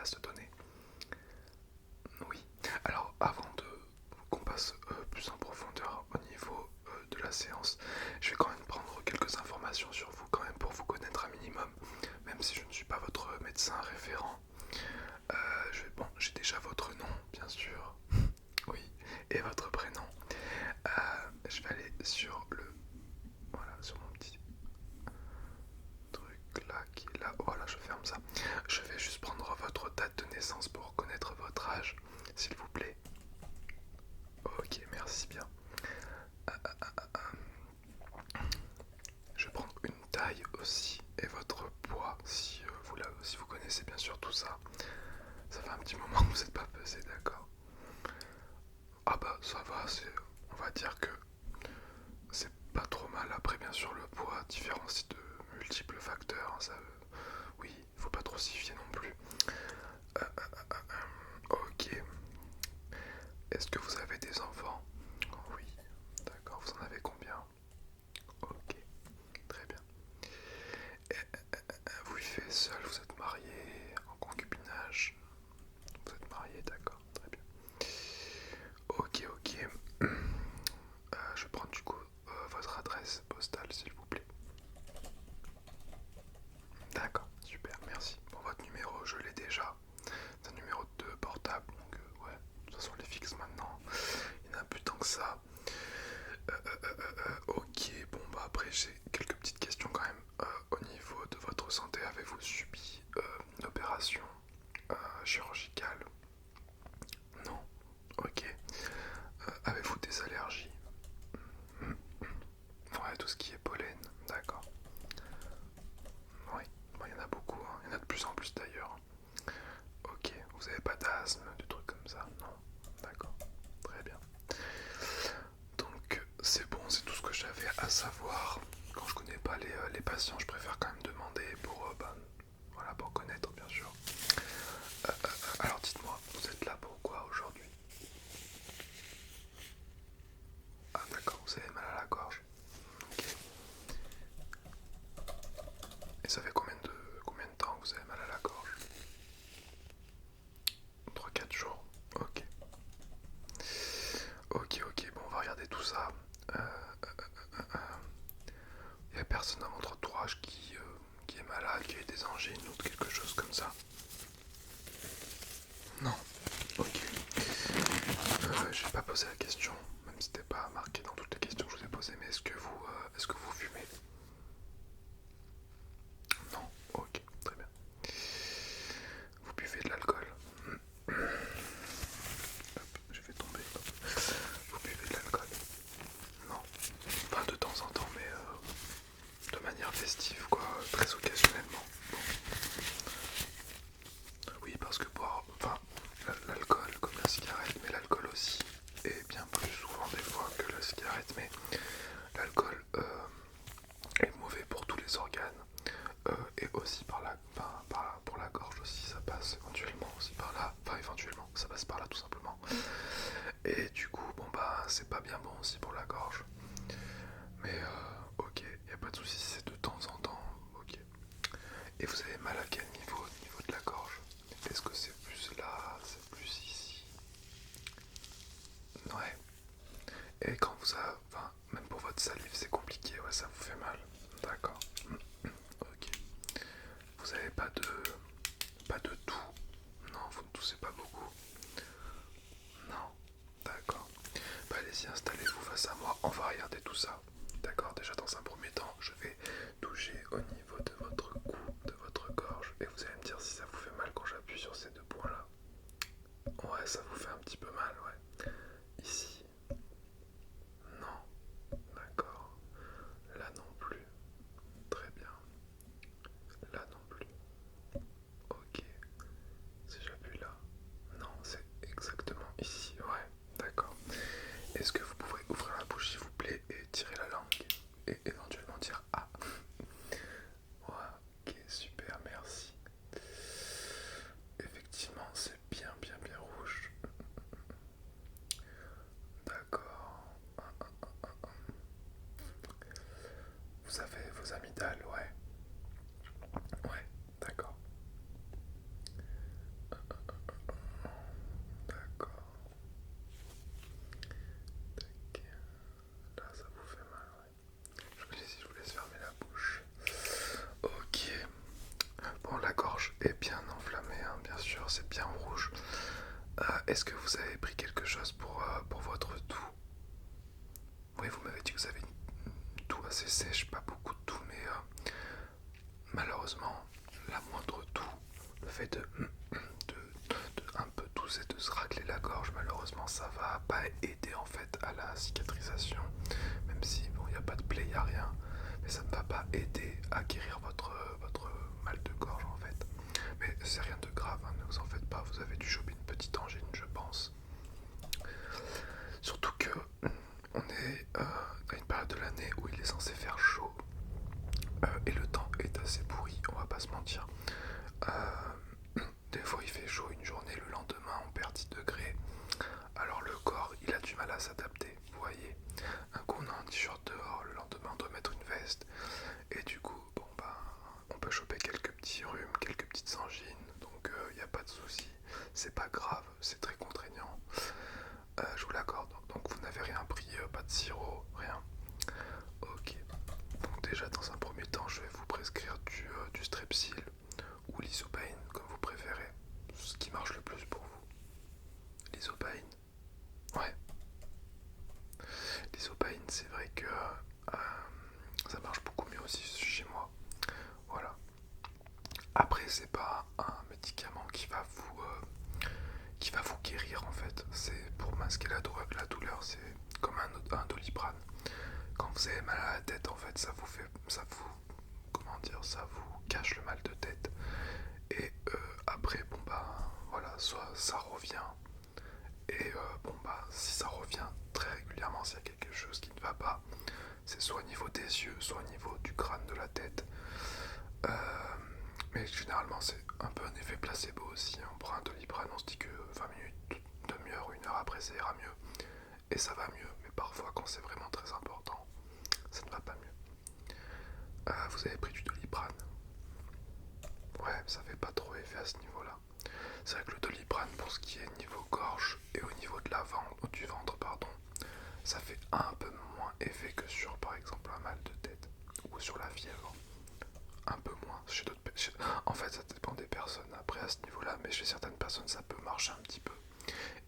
base de données. Oui. Alors avant de qu'on passe plus en profondeur au niveau de la séance, je vais quand même prendre quelques informations sur vous quand même pour vous connaître un minimum, même si je ne suis pas votre médecin référent. Bon, j'ai déjà votre nom, bien sûr, oui, et votre prénom. Je vais aller sur voilà, sur mon petit truc là qui est là. Voilà, je ferme ça. Je vais juste prendre votre date de naissance pour connaître votre âge, s'il vous plaît. Ok, merci bien. Je vais prendre une taille aussi et votre poids, si vous connaissez bien sûr tout ça. Ça fait un petit moment que vous n'êtes pas pesé, d'accord? Ah bah ça va, on va dire que c'est pas trop mal. Après bien sûr le poids différencie de multiples facteurs, hein, oui, faut pas trop s'y fier non plus. Ok. Est-ce que vous avez des enfants? Oui, d'accord, vous en avez combien? Ok, très bien. Vous vivez seul, vous êtes marié, en concubinage? Vous êtes marié, d'accord, très bien. Ok, ok. Je vais prendre du coup votre adresse postale, s'il vous plaît. D'accord, super, merci. Bon, votre numéro, je l'ai déjà. C'est un numéro de portable, donc ouais, de toute façon, on les fixe maintenant. Il n'y en a plus tant que ça. Ok, bon, bah après, j'ai quelques petites questions quand même. Au niveau de votre santé, avez-vous subi une opération chirurgicale? Non. Ok. Avez-vous des allergies? Ouais, tout ce qui est pollen, d'accord. Oui, bon, il y en a beaucoup, hein. Il y en a de plus en plus d'ailleurs. Ok, vous avez pas d'asthme, des trucs comme ça? Non, d'accord, très bien. Donc c'est bon, c'est tout ce que j'avais à savoir. Quand je connais pas les patients, je préfère quand même demander pour, voilà, pour connaître bien sûr. Alors dites-moi, vous êtes là pourquoi aujourd'hui? Ah d'accord, vous avez mal à la gorge. Ok. Et ça fait combien de temps que vous avez mal à la gorge? 3 4 jours. Ok. Ok, ok, bon on va regarder tout ça. Il n'y a personne dans votre entourage qui est malade, qui a eu des angines ou quelque chose comme ça? Non. Ok. Je vais pas poser la question, même si c'était pas marqué dans toutes les questions que je vous ai posées, mais est-ce que vous fumez? Non. Ok, très bien. Vous buvez de l'alcool? Hop, je vais tomber. Hop. Vous buvez de l'alcool? Non. Enfin, de temps en temps, mais de manière festive, quoi, très occasionnellement. Bon. Oui, parce que boire, enfin, l'alcool comme la cigarette, mais l'alcool aussi est bien plus souvent des fois que la cigarette, mais l'alcool est mauvais pour tous les organes et aussi pour la gorge aussi, ça passe éventuellement aussi par là, enfin éventuellement, ça passe par là tout simplement. Et du coup, bon bah c'est pas bien bon aussi pour la gorge, mais ok, y a pas de souci, c'est de temps en temps, ok. Et vous avez mal à quel niveau au niveau de la gorge? Est-ce que c'est plus là, c'est plus ici? Ouais. Et quand vous avez, enfin, même pour votre salive, c'est compliqué, ouais, ça vous fait mal. D'accord. Ok. Vous avez pas de toux? Non, vous ne toussez pas beaucoup? Non. D'accord. Bah allez-y, installez-vous face à moi. On va regarder tout ça. D'accord. Déjà dans un premier temps, je vais toucher au niveau de votre cou, de votre gorge, et vous allez me dire si ça vous fait mal quand j'appuie sur ces deux points-là. Ouais, ça vous fait un petit peu mal, ouais. Ici? Non. D'accord. Là non plus. Très bien. Là non plus. Ok. Si j'appuie là. Non, c'est exactement ici. Ouais, d'accord. Est-ce que vous pouvez ouvrir la bouche s'il vous plaît et tirer la température, c'est bien rouge. Est-ce que vous avez pris quelque chose pour votre toux? Oui, vous m'avez dit que vous avez une toux assez sèche, pas beaucoup de toux, mais malheureusement, la moindre toux, le fait de un peu tousser, de se racler la gorge, malheureusement, ça va pas aider en fait à la cicatrisation, même si bon, il n'y a pas de plaie, il n'y a rien, mais ça ne va pas aider à guérir votre mal de gorge en fait. Mais c'est rien de grave, hein, ne vous en faites pas, vous avez dû choper une petite angine, je pense. Surtout que on est à une période de l'année où il est censé faire chaud et le temps est assez pourri, on va pas se mentir. Des fois il fait chaud une journée, le lendemain on perd 10 degrés. Alors le corps il a du mal à s'adapter, vous voyez. Un coup on a un t-shirt dehors, le lendemain on doit mettre une veste. Et du coup, bon bah, on peut choper quelques petits rhumes, quelques petites angines, donc il n'y a pas de souci. C'est pas grave, c'est très contraignant. Je vous l'accorde. Donc vous n'avez rien pris, pas de sirop, rien. Ok. Donc déjà dans un premier temps, je vais vous prescrire du Strepsil ou l'Isopaïne, comme vous préférez. Ce qui marche le plus pour vous. L'Isopaïne. Ouais. L'Isopaïne, c'est vrai que ça marche beaucoup mieux aussi chez moi. Voilà. Après, c'est pas un médicament qui va vous guérir en fait. C'est pour masquer la douleur. C'est comme un Doliprane. Quand vous avez mal à la tête, en fait, comment dire, ça vous cache le mal de tête. Et après, bon bah, voilà, soit ça revient. Et bon bah, si ça revient très régulièrement, s'il y a quelque chose qui ne va pas, c'est soit au niveau des yeux, soit au niveau du crâne, de la tête. Mais généralement c'est un peu un effet placebo aussi. On prend un Doliprane, on se dit que 20 minutes, demi-heure, une heure après ça ira mieux. Et ça va mieux, mais parfois quand c'est vraiment très important, ça ne va pas mieux. Vous avez pris du Doliprane? Ouais, ça fait pas trop effet à ce niveau-là. C'est vrai que le Doliprane, pour ce qui est niveau gorge et au niveau de du ventre, pardon, ça fait un peu moins effet que sur par exemple un mal de tête ou sur la fièvre. Un peu moins. En fait, ça dépend des personnes après à ce niveau-là, mais chez certaines personnes ça peut marcher un petit peu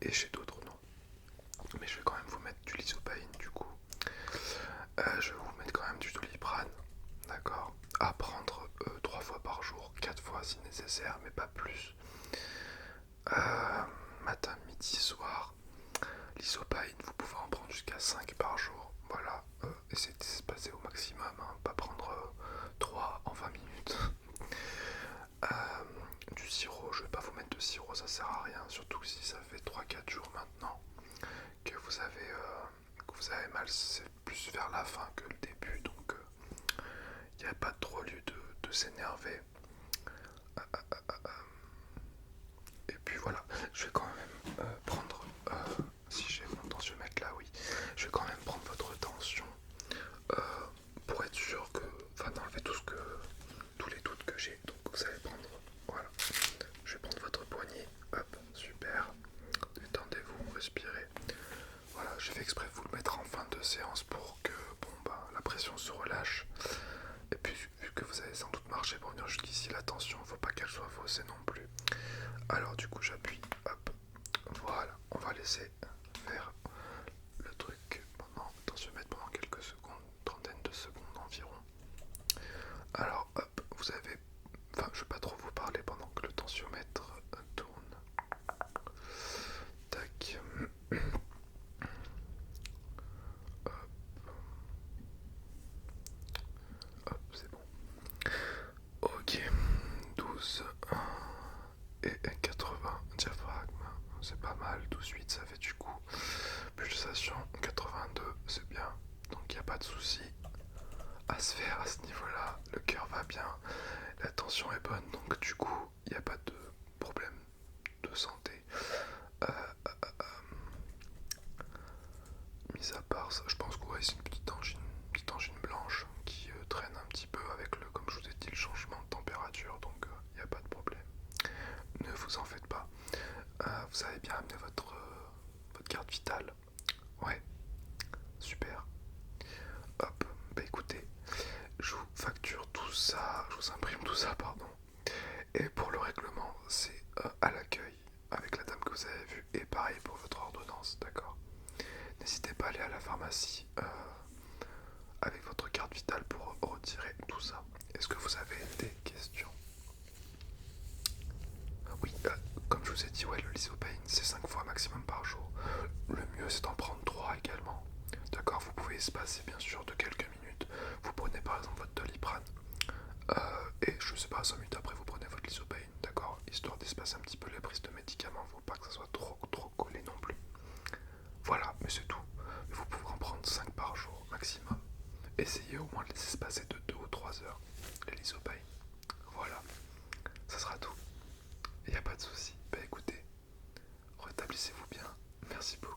et chez d'autres non. Mais je vais quand même vous mettre du Lysopaïne du coup. Je vais vous mettre quand même du Doliprane, d'accord, à prendre 3 fois par jour, 4 fois si nécessaire, mais pas plus. Matin, midi, soir. L'Isopaïne, vous pouvez en prendre jusqu'à 5 par jour. Voilà, essayez de se passer au maximum, hein, pas prendre 3 en 20 minutes. Du sirop, je vais pas vous mettre de sirop, ça sert à rien, surtout si ça fait 3-4 jours maintenant que vous avez mal, c'est plus vers la fin que le début, donc il n'y a pas trop lieu de s'énerver. Et puis voilà, je vais quand même prendre, si j'ai mon tensiomètre là, oui, je vais quand même prendre votre tension euh, pour être sûr que, enfin d'enlever tous les doutes que j'ai. Donc vous allez prendre, voilà, je vais prendre votre poignet, hop, super, détendez-vous, respirez. Voilà, j'ai fait exprès de vous le mettre en fin de séance pour que bon bah la pression se relâche. Et puis vu que vous avez sans doute marché pour venir jusqu'ici, la tension, faut pas qu'elle soit faussée non plus. Alors du coup j'appuie, hop, voilà, on va laisser faire le truc pendant, tensiomètre pendant quelques secondes, trentaine de secondes environ. Alors hop, vous avez, enfin je vais pas trop vous parler pendant que le tensiomètre tourne. Tac. Hop, c'est bon. Ok, 12 et 80 diaphragme, c'est pas mal. 12,8 ça fait du coup. Pulsation 82, c'est bien. Donc il n'y a pas de souci à se faire à ce niveau-là. Le cœur va bien, la tension est bonne, donc du coup il n'y a pas de problème de santé. Mis à part ça, je pense que ouais, c'est une petite angine blanche qui traîne un petit peu avec comme je vous ai dit, le changement de température, donc il n'y a pas de problème. Ne vous en faites pas. Vous avez bien amené votre carte vitale. Ouais, super. Hop, bah écoutez, je vous facture tout ça, je vous imprime tout ça, pardon. Et pour le règlement, c'est à l'accueil. vous avez vu, et pareil pour votre ordonnance, d'accord? N'hésitez pas à aller à la pharmacie avec votre carte vitale pour retirer tout ça. Est-ce que vous avez des questions? Oui, comme je vous ai dit, ouais, le lysopain, c'est 5 fois maximum par jour. Le mieux, c'est d'en prendre 3 également. D'accord, vous pouvez espacer bien sûr de quelques minutes. Vous prenez par exemple votre Doliprane et je sais pas, 5 minutes après, vous prenez votre lysopain, d'accord? Histoire d'espacer un petit peu les prises de médicaments, faut pas que ça soit trop collé non plus. Voilà, mais c'est tout. Vous pouvez en prendre 5 par jour maximum. Essayez au moins de les espacer de 2 ou 3 heures, les lysopain. Voilà, ça sera tout. Il n'y a pas de souci. Bah écoutez, rétablissez-vous bien. Merci beaucoup.